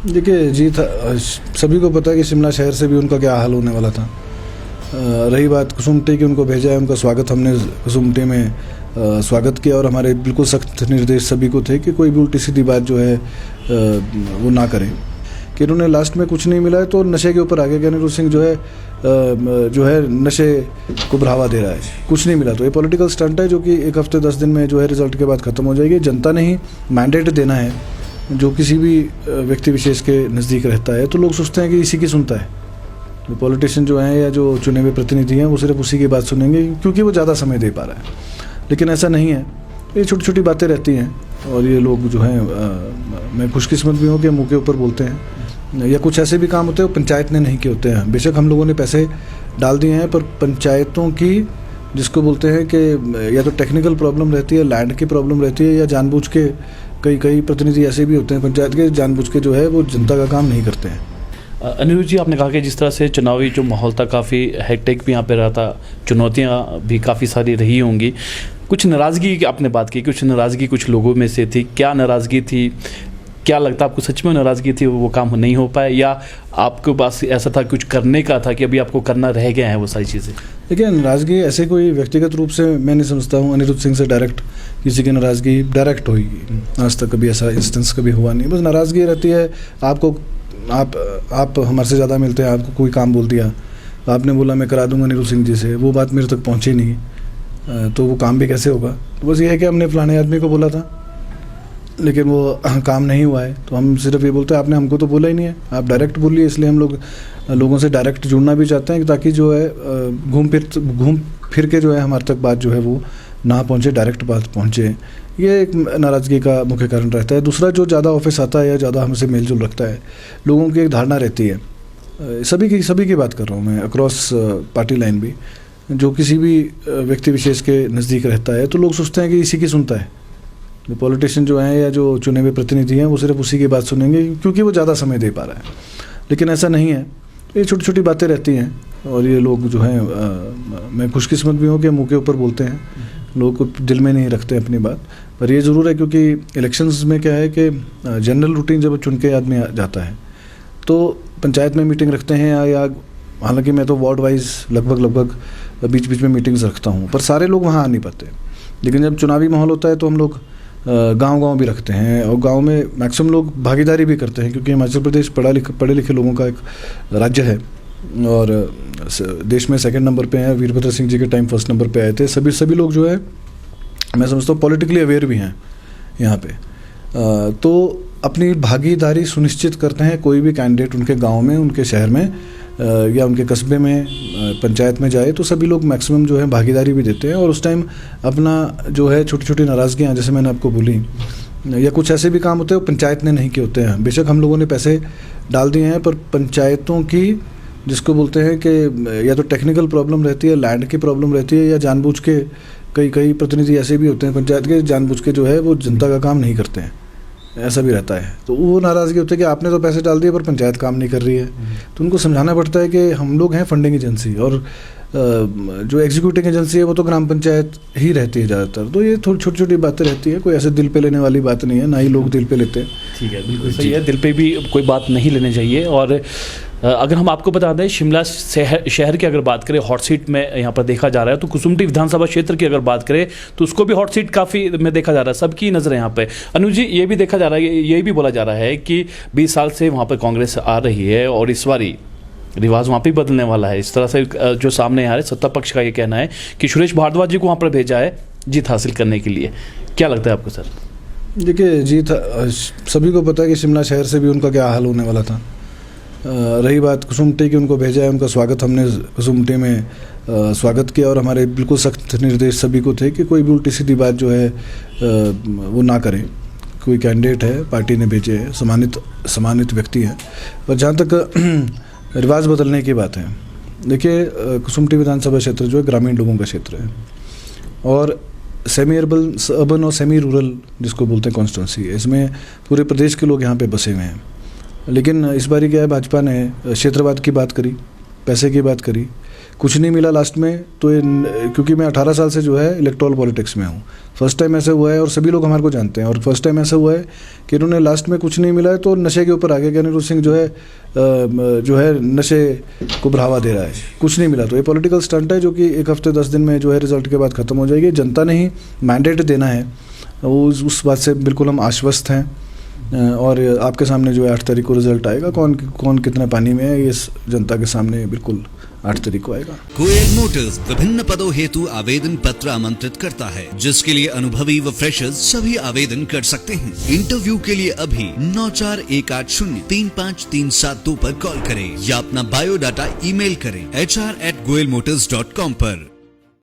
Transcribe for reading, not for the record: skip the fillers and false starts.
देखिए जी था, सभी को पता है कि शिमला शहर से भी उनका क्या हाल होने वाला था। रही बात कुसुमटी की, उनको भेजा है, उनका स्वागत हमने कुसुमटी में स्वागत किया और हमारे बिल्कुल सख्त निर्देश सभी को थे कि कोई भी उल्टी सीधी बात जो है वो ना करें। कि इन्होंने लास्ट में कुछ नहीं मिला है तो नशे के ऊपर आगे अनिरुद्ध सिंह जो है नशे को बढ़ावा दे रहा है। कुछ नहीं मिला तो ये पॉलिटिकल स्टंट है जो कि 1 हफ्ते 10 दिन में जो है रिजल्ट के बाद ख़त्म हो जाएगी। जनता ने ही मैंडेट देना है जो किसी भी व्यक्ति विशेष के नज़दीक रहता है, तो लोग सोचते हैं कि इसी की सुनता है। जो पॉलिटिशियन जो हैं या जो चुने हुए प्रतिनिधि हैं वो सिर्फ उसी की बात सुनेंगे क्योंकि वो ज़्यादा समय दे पा रहा है, लेकिन ऐसा नहीं है। ये छोटी छोटी बातें रहती हैं और ये लोग जो हैं मैं खुशकिस्मत भी हूँ कि मुँह के ऊपर बोलते हैं, या कुछ ऐसे भी काम होते हैं वो पंचायत ने नहीं किए होते हैं। बेशक हम लोगों ने पैसे डाल दिए हैं, पर पंचायतों की जिसको बोलते हैं कि या तो टेक्निकल प्रॉब्लम रहती है, लैंड की प्रॉब्लम रहती है, या जानबूझ के कई प्रतिनिधि ऐसे भी होते हैं पंचायत के जानबूझ के जो है वो जनता का काम नहीं करते हैं। अनिरुद्ध जी, आपने कहा कि जिस तरह से चुनावी जो माहौल था काफ़ी हेक्टिक भी यहाँ पे रहा था, चुनौतियाँ भी काफ़ी सारी रही होंगी, कुछ नाराज़गी की आपने बात की, कुछ नाराज़गी कुछ लोगों में से थी, क्या नाराज़गी थी? क्या लगता है आपको सच में नाराज़गी थी, वो काम नहीं हो पाए, या आपके पास ऐसा था कुछ करने का था कि अभी आपको करना रह गया है वो सारी चीज़ें? देखिए, नाराज़गी ऐसे कोई व्यक्तिगत रूप से मैं नहीं समझता हूँ अनिरुद्ध सिंह से डायरेक्ट किसी की नाराज़गी डायरेक्ट हुई, आज तक कभी ऐसा इंस्टेंस कभी हुआ नहीं। बस नाराज़गी रहती है आप हमारे से ज़्यादा मिलते हैं, आपको कोई काम बोल दिया, आपने बोला मैं करा दूंगा अनिरुद्ध सिंह जी से, वो बात मेरे तक पहुँची नहीं, तो वो काम भी कैसे होगा। तो बस ये है कि हमने फलाने आदमी को बोला था लेकिन वो काम नहीं हुआ है, तो हम सिर्फ ये बोलते हैं आपने हमको तो बोला ही नहीं है, आप डायरेक्ट बोलिए। इसलिए हम लोगों से डायरेक्ट जुड़ना भी चाहते हैं ताकि जो है घूम फिर के जो है हमारे तक बात जो है वो ना पहुँचे, डायरेक्ट बात पहुँचे। ये एक नाराज़गी का मुख्य कारण रहता है। दूसरा, जो ज़्यादा ऑफिस आता है या ज़्यादा हमसे मेल जोल रखता है, लोगों की एक धारणा रहती है, सभी की बात कर रहा हूँ मैं, अक्रॉस पार्टी लाइन भी, जो किसी भी व्यक्ति विशेष के नज़दीक रहता है तो लोग सोचते हैं कि इसी की सुनता है। जो पॉलिटिशियन जो हैं या जो चुने हुए प्रतिनिधि हैं वो सिर्फ उसी की बात सुनेंगे क्योंकि वो ज़्यादा समय दे पा रहा है, लेकिन ऐसा नहीं है। ये छोटी छोटी बातें रहती हैं और ये लोग जो हैं मैं खुशकिस्मत भी हूँ कि मुँह के ऊपर बोलते हैं, लोग को दिल में नहीं रखते अपनी बात। पर ये ज़रूर है क्योंकि इलेक्शंस में क्या है कि जनरल रूटीन जब चुन के आदमी जाता है तो पंचायत में मीटिंग रखते हैं या हालांकि मैं तो वार्ड वाइज लगभग बीच बीच में मीटिंग्स रखता हूँ, पर सारे लोग वहाँ आ नहीं पाते। लेकिन जब चुनावी माहौल होता है तो हम लोग गांव-गांव भी रखते हैं और गांव में मैक्सिमम लोग भागीदारी भी करते हैं क्योंकि हिमाचल प्रदेश पढ़े लिखे लोगों का एक राज्य है और देश में 2nd नंबर पे हैं। वीरभद्र सिंह जी के टाइम 1st नंबर पे आए थे। सभी लोग जो है मैं समझता हूँ पॉलिटिकली अवेयर भी हैं यहाँ पे, तो अपनी भागीदारी सुनिश्चित करते हैं। कोई भी कैंडिडेट उनके गाँव में, उनके शहर में या उनके कस्बे में पंचायत में जाए तो सभी लोग मैक्सिमम जो है भागीदारी भी देते हैं और उस टाइम अपना जो है छोटी छोटी नाराज़गियाँ जैसे मैंने आपको बोली, या कुछ ऐसे भी काम होते हैं वो पंचायत ने नहीं किए होते हैं। बेशक हम लोगों ने पैसे डाल दिए हैं, पर पंचायतों की जिसको बोलते हैं कि या तो टेक्निकल प्रॉब्लम रहती है, लैंड की प्रॉब्लम रहती है, या जानबूझ के कई प्रतिनिधि ऐसे भी होते हैं पंचायत के जानबूझ के जो है वो जनता का काम नहीं करते हैं, ऐसा भी रहता है। तो वो नाराज़गी होती है कि आपने तो पैसे डाल दिए पर पंचायत काम नहीं कर रही है। तो उनको समझाना पड़ता है कि हम लोग हैं फंडिंग एजेंसी और जो एग्जीक्यूटिंग एजेंसी है वो तो ग्राम पंचायत ही रहती है ज़्यादातर। तो ये थोड़ी छोटी छोटी बातें रहती है, कोई ऐसे दिल पे लेने वाली बात नहीं है, ना ही लोग दिल पे लेते हैं। ठीक है, बिल्कुल सही है, दिल पे भी कोई बात नहीं लेनी चाहिए। और अगर हम आपको बता दें, शिमला शहर की अगर बात करें हॉट सीट में यहाँ पर देखा जा रहा है, तो कुसुमटी विधानसभा क्षेत्र की अगर बात करें तो उसको भी हॉट सीट काफ़ी में देखा जा रहा है, सबकी नज़र है यहाँ पे। अनुज जी, ये भी देखा जा रहा है, ये भी बोला जा रहा है कि 20 साल से वहाँ पर कांग्रेस आ रही है और इस बारी रिवाज वहाँ पे बदलने वाला है। इस तरह से जो सामने आ रहा है, सत्ता पक्ष का ये कहना है कि सुरेश भारद्वाज जी को वहाँ पर भेजा है जीत हासिल करने के लिए। क्या लगता है आपको सर? देखिए, जीत सभी को पता है कि शिमला शहर से भी उनका क्या हाल होने वाला था। रही बात कुसुमटी की, उनको भेजा है, उनका स्वागत हमने कुसुमटी में स्वागत किया और हमारे बिल्कुल सख्त निर्देश सभी को थे कि कोई भी उल्टी सीधी बात जो है वो ना करें। कोई कैंडिडेट है, पार्टी ने भेजे है, सम्मानित व्यक्ति है। पर जहाँ तक रिवाज बदलने की बात है, देखिए कुसुमटी विधानसभा क्षेत्र जो है ग्रामीण लोगों का क्षेत्र है और सेमी अर्बन और सेमी रूरल जिसको बोलते हैं कॉन्स्टिट्यूंसी है। इसमें पूरे प्रदेश के लोग यहाँ पे बसे हुए हैं। लेकिन इस बारी क्या है, भाजपा ने क्षेत्रवाद की बात करी, पैसे की बात करी, कुछ नहीं मिला लास्ट में, तो क्योंकि मैं 18 साल से जो है इलेक्टोरल पॉलिटिक्स में हूँ, फर्स्ट टाइम ऐसा हुआ है और सभी लोग हमारे को जानते हैं, और फर्स्ट टाइम ऐसा हुआ है कि इन्होंने लास्ट में कुछ नहीं मिला है तो नशे के ऊपर आ गया कि अनिरुद्ध सिंह जो है नशे को बढ़ावा दे रहा है, कुछ नहीं मिला। तो ये पॉलिटिकल स्टंट है जो कि 1 हफ्ते 10 दिन में जो है रिजल्ट के बाद ख़त्म हो जाएगी। जनता ने ही मैंडेट देना है, वो उस बात से बिल्कुल हम आश्वस्त हैं, और आपके सामने जो है 8 तारीख को रिजल्ट आएगा, कौन कितना पानी में है ये जनता के सामने बिल्कुल 8 तारीख को आएगा। गोयल मोटर्स विभिन्न पदों हेतु आवेदन पत्र आमंत्रित करता है, जिसके लिए अनुभवी व फ्रेशर्स सभी आवेदन कर सकते हैं। इंटरव्यू के लिए अभी 9418035372 पर कॉल करें या अपना बायोडाटा ईमेल करें hr@goyalmotors.com पर।